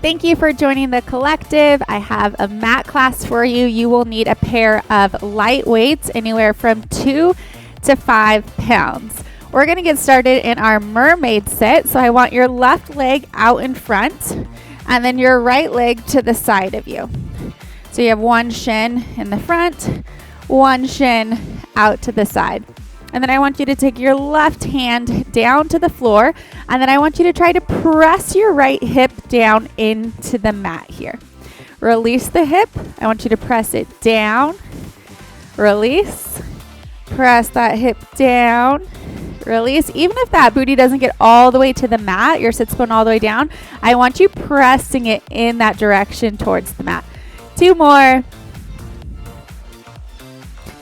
Thank you for joining the collective. I have a mat class for you. You will need a pair of light weights, anywhere from 2 to 5 pounds. We're going to get started in our mermaid sit. So I want your left leg out in front and then your right leg to the side of you. So you have one shin in the front, one shin out to the side. And then I want you to take your left hand down to the floor, and then I want you to try to press your right hip down into the mat here. Release the hip. I want you to press it down. Release. Press that hip down. Release. Even if that booty doesn't get all the way to the mat, your sits bone all the way down, I want you pressing it in that direction towards the mat. 2 more.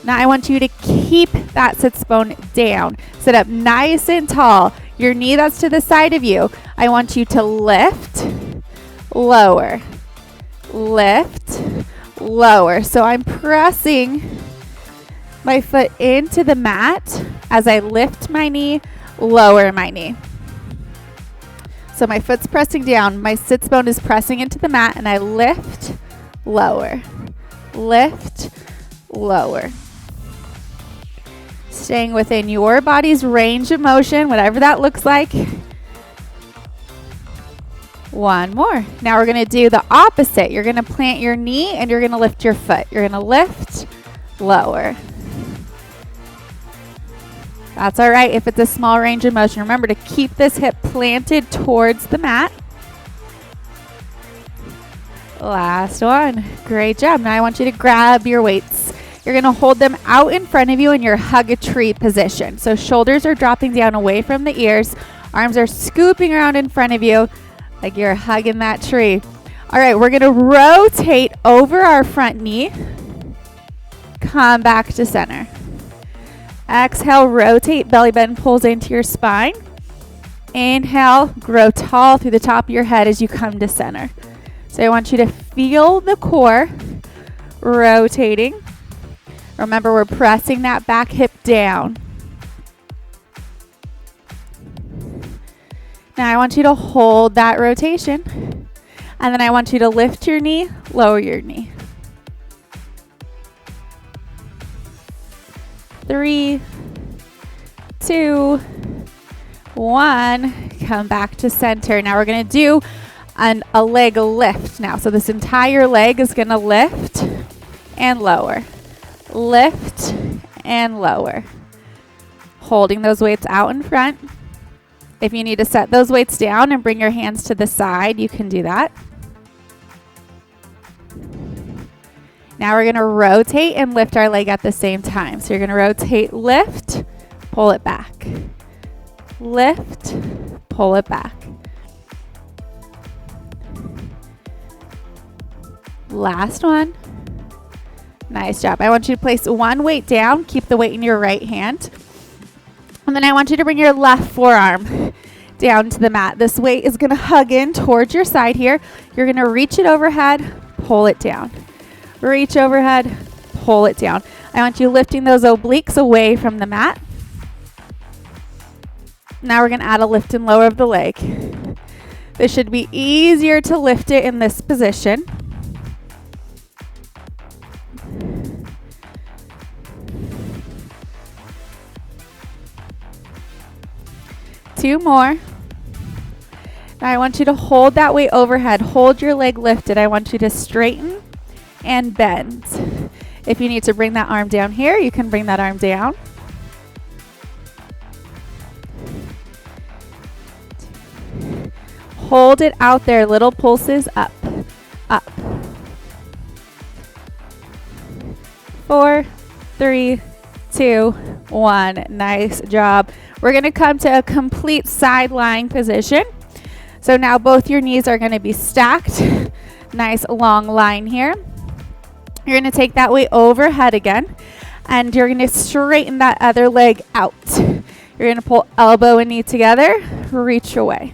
Now I want you to keep that sits bone down. Sit up nice and tall. Your knee that's to the side of you. I want you to lift, lower, lift, lower. So I'm pressing my foot into the mat as I lift my knee, lower my knee. So my foot's pressing down, my sits bone is pressing into the mat, and I lift, lower, lift, lower. Staying within your body's range of motion, whatever that looks like. 1 more. Now we're going to do the opposite. You're going to plant your knee and you're going to lift your foot. You're going to lift, lower. That's all right if it's a small range of motion. Remember to keep this hip planted towards the mat. Last one. Great job. Now I want you to grab your weights. You're going to hold them out in front of you in your hug a tree position. So shoulders are dropping down away from the ears. Arms are scooping around in front of you like you're hugging that tree. All right, we're going to rotate over our front knee. Come back to center. Exhale, rotate, belly button pulls into your spine. Inhale, grow tall through the top of your head as you come to center. So I want you to feel the core rotating. Remember, we're pressing that back hip down. Now I want you to hold that rotation. And then I want you to lift your knee, lower your knee. 3, 2, 1. Come back to center. Now we're going to do a leg lift now. So this entire leg is going to lift and lower. Lift and lower. Holding those weights out in front. If you need to set those weights down and bring your hands to the side, you can do that. Now we're going to rotate and lift our leg at the same time. So you're going to rotate, lift, pull it back. Lift, pull it back. Last one. Nice job. I want you to place one weight down. Keep the weight in your right hand. And then I want you to bring your left forearm down to the mat. This weight is going to hug in towards your side here. You're going to reach it overhead, pull it down. Reach overhead, pull it down. I want you lifting those obliques away from the mat. Now we're going to add a lift and lower of the leg. This should be easier to lift it in this position. Two more. Now I want you to hold that weight overhead. Hold your leg lifted. I want you to straighten and bend. If you need to bring that arm down here, you can bring that arm down. Hold it out there. Little pulses up, up. 4, 3, 2, 1. Nice job. We're going to come to a complete side lying position. So now both your knees are going to be stacked. Nice long line here. You're going to take that weight overhead again, and you're going to straighten that other leg out. You're going to pull elbow and knee together, reach away.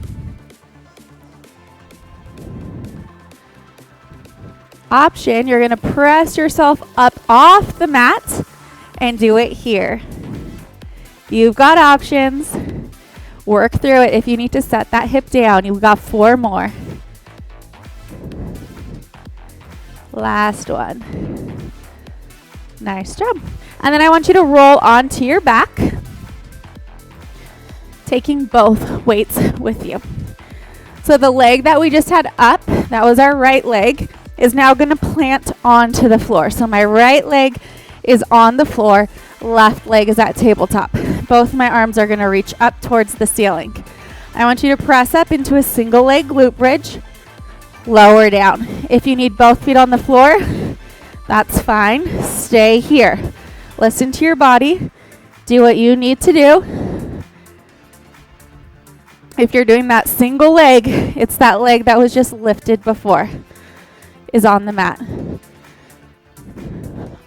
Option, you're going to press yourself up off the mat and do it here. You've got options. Work through it. If you need to set that hip down, you've got 4 more. Last one. Nice job. And then I want you to roll onto your back, taking both weights with you. So the leg that we just had up, that was our right leg, is now going to plant onto the floor. So my right leg is on the floor, left leg is at tabletop. Both my arms are going to reach up towards the ceiling. I want you to press up into a single leg glute bridge, lower down. If you need both feet on the floor, that's fine. Stay here. Listen to your body. Do what you need to do. If you're doing that single leg, it's that leg that was just lifted before, is on the mat.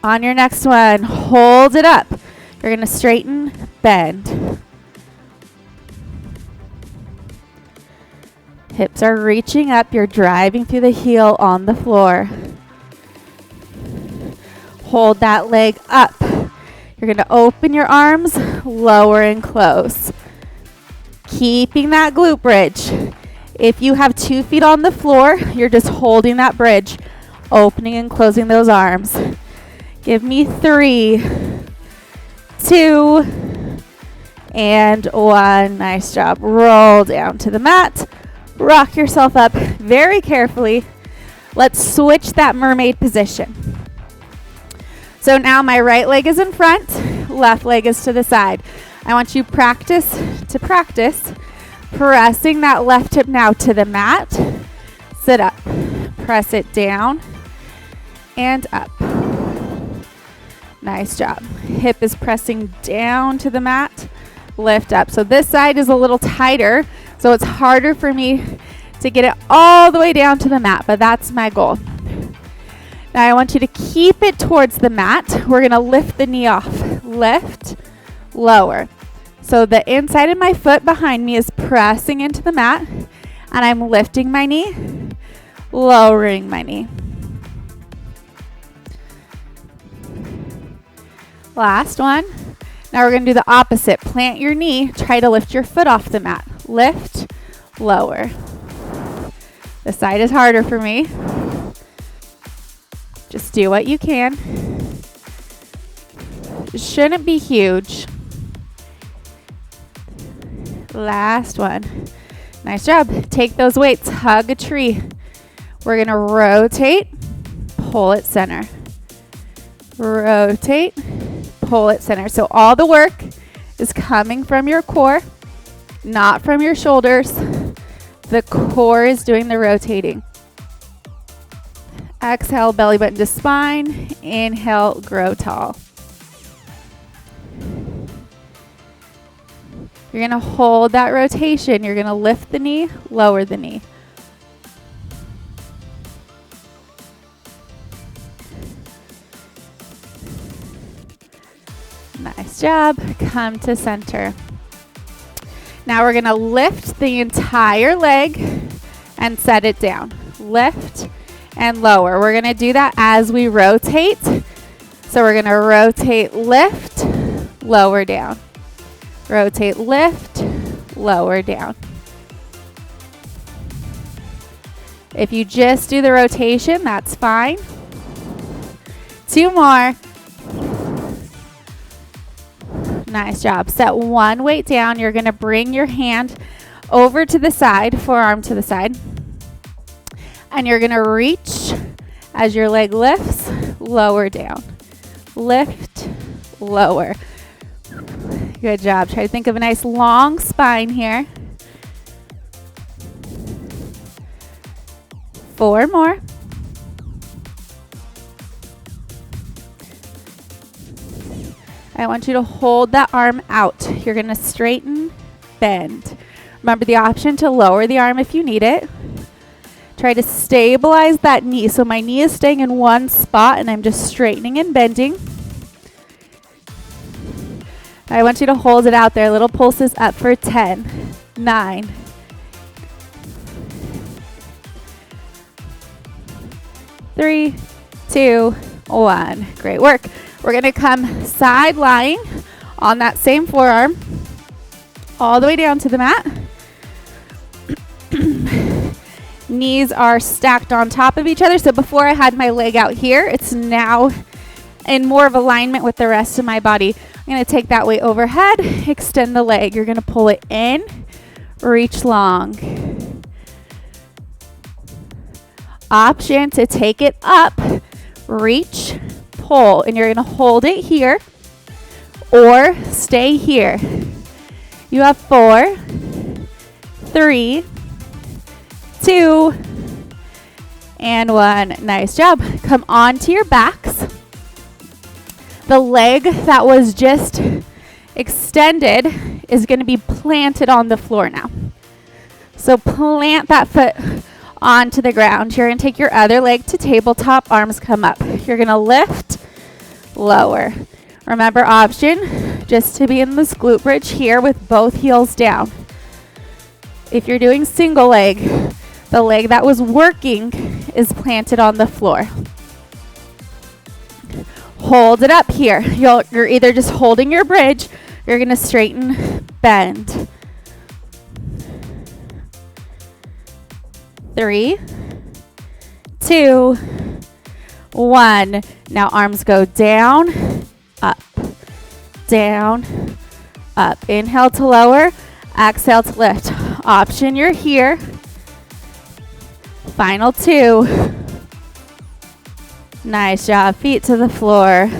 On your next one, hold it up. You're going to straighten, bend. Hips are reaching up. You're driving through the heel on the floor. Hold that leg up. You're going to open your arms, lower and close. Keeping that glute bridge. If you have 2 feet on the floor, you're just holding that bridge, opening and closing those arms. Give me 3, 2, and 1. Nice job. Roll down to the mat. Rock yourself up very carefully. Let's switch that mermaid position. So now my right leg is in front, left leg is to the side. I want you to practice pressing that left hip now to the mat. Sit up. Press it down and up. Nice job. Hip is pressing down to the mat. Lift up. So this side is a little tighter, so it's harder for me to get it all the way down to the mat, but that's my goal. Now I want you to keep it towards the mat. We're going to lift the knee off. Lift, lower. So the inside of my foot behind me is pressing into the mat, and I'm lifting my knee, lowering my knee. Last one. Now we're going to do the opposite. Plant your knee. Try to lift your foot off the mat. Lift, lower. This side is harder for me. Just do what you can. It shouldn't be huge. Last one. Nice job. Take those weights. Hug a tree. We're going to rotate, pull it center. Rotate, pull it center. So all the work is coming from your core, not from your shoulders. The core is doing the rotating. Exhale, belly button to spine. Inhale, grow tall. You're going to hold that rotation. You're going to lift the knee, lower the knee. Nice job. Come to center. Now we're going to lift the entire leg and set it down. Lift and lower. We're going to do that as we rotate. So we're going to rotate, lift, lower down. Rotate, lift, lower down. If you just do the rotation, that's fine. 2 more. Nice job. Set one weight down. You're going to bring your hand over to the side, forearm to the side. And you're going to reach as your leg lifts, lower down. Lift, lower. Good job. Try to think of a nice long spine here. 4 more. I want you to hold that arm out. You're going to straighten, bend. Remember the option to lower the arm if you need it. Try to stabilize that knee. So my knee is staying in one spot and I'm just straightening and bending. I want you to hold it out there. Little pulses up for 10, 9, 3, 2, 1. Great work. We're going to come side lying on that same forearm all the way down to the mat. knees are stacked on top of each other. So before I had my leg out here, it's now in more of alignment with the rest of my body. I'm going to take that weight overhead, extend the leg. You're going to pull it in, reach long. Option to take it up, reach, pull, and you're going to hold it here or stay here. You have 4, 3, 2, and 1. Nice job. Come onto your backs. The leg that was just extended is going to be planted on the floor now. So plant that foot onto the ground. You're going to take your other leg to tabletop, arms come up. You're going to lift, lower. Remember, option just to be in this glute bridge here with both heels down. If you're doing single leg, the leg that was working is planted on the floor. Hold it up here. You're either just holding your bridge, you're going to straighten, bend. 3, 2, 1. Now arms go down, up, down, up. Inhale to lower, exhale to lift. Option, you're here. Final 2. Nice job. Feet to the floor.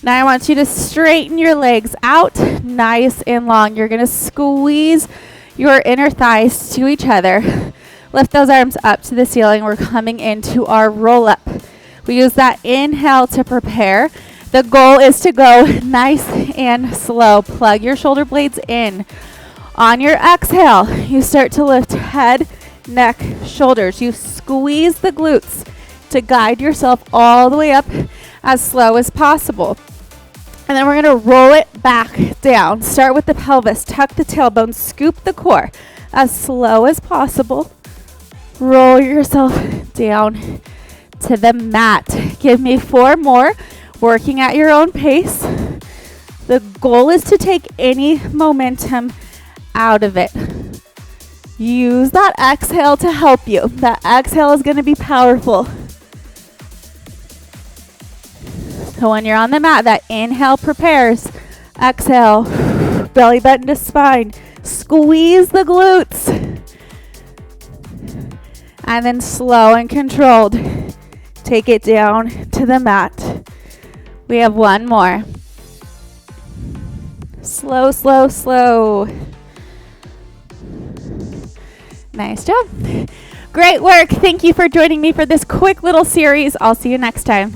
Now I want you to straighten your legs out nice and long. You're going to squeeze your inner thighs to each other. Lift those arms up to the ceiling. We're coming into our roll up. We use that inhale to prepare. The goal is to go nice and slow. Plug your shoulder blades in. On your exhale, you start to lift head, neck, shoulders. You squeeze the glutes to guide yourself all the way up as slow as possible. And then we're going to roll it back down. Start with the pelvis, tuck the tailbone, scoop the core as slow as possible. Roll yourself down to the mat. Give me 4 more, working at your own pace. The goal is to take any momentum out of it. Use that exhale to help you. That exhale is going to be powerful. So when you're on the mat, that inhale prepares. Exhale, belly button to spine. Squeeze the glutes. And then slow and controlled, take it down to the mat. We have 1 more. Slow, slow, slow. Nice job. Great work. Thank you for joining me for this quick little series. I'll see you next time.